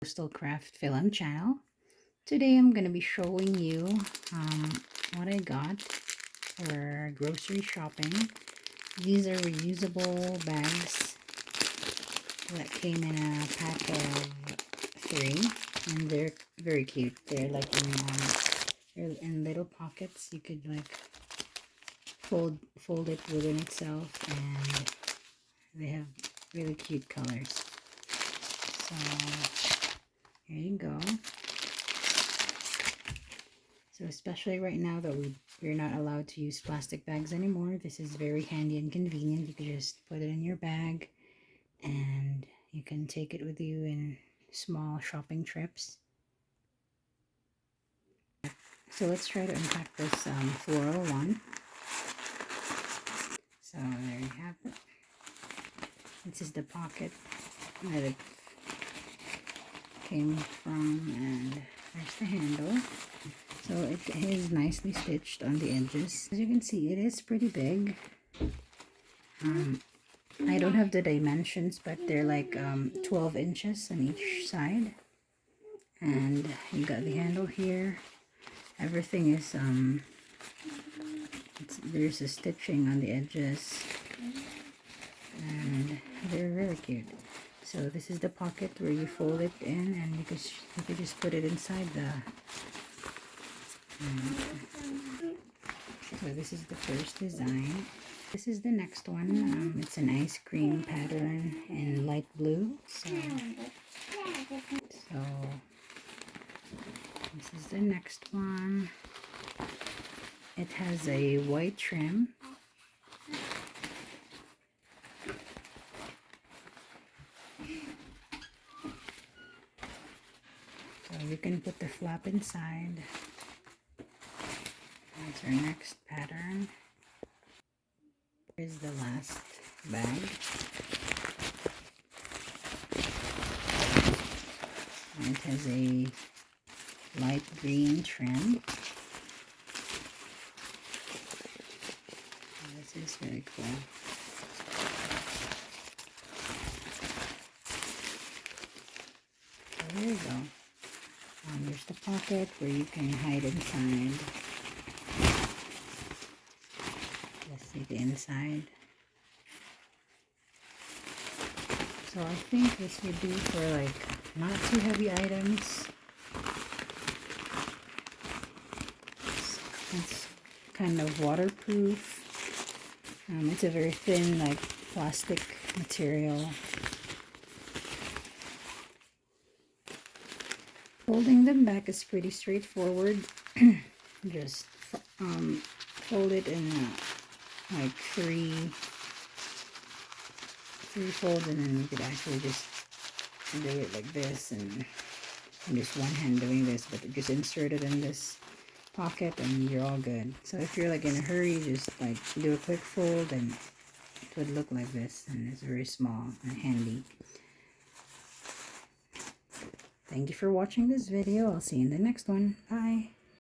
Coastal Craft Film channel. Today I'm going to be showing you what I got for grocery shopping. These are reusable bags that came in a pack of 3, and they're very cute. They're like they're in little pockets. You could like fold it within itself, and they have really cute colors. So here you go. So especially right now that we're not allowed to use plastic bags anymore, this is very handy and convenient. You can just put it in your bag and you can take it with you in small shopping trips. So let's try to unpack this floral one. So there you have it. This is the pocket that it came from, and there's the handle. So it is nicely stitched on the edges. As you can see, it is pretty big. I don't have the dimensions, but they're like 12 inches on each side. And you got the handle here. Everything is, there's a stitching on the edges. And they're really cute. So this is the pocket where you fold it in, and you could just put it inside the... So this is the first design. This is the next one. It's an ice cream pattern in light blue. So this is the next one. It has a white trim. So you can put the flap inside. That's our next pattern. Here's the last bag. And it has a light green trim. This is very cool. So there you go. There's the pocket where you can hide inside. Let's see the inside. So I think this would be for like not too heavy items. It's kind of waterproof. It's a very thin, like plastic material. Folding them back is pretty straightforward. Just fold it in like three folds, and then you could actually just do it like this, and just one hand doing this, but just insert it in this pocket and you're all good. So if you're like in a hurry, just like do a quick fold and it would look like this, and it's very small and handy. Thank you for watching this video. I'll see you in the next one. Bye.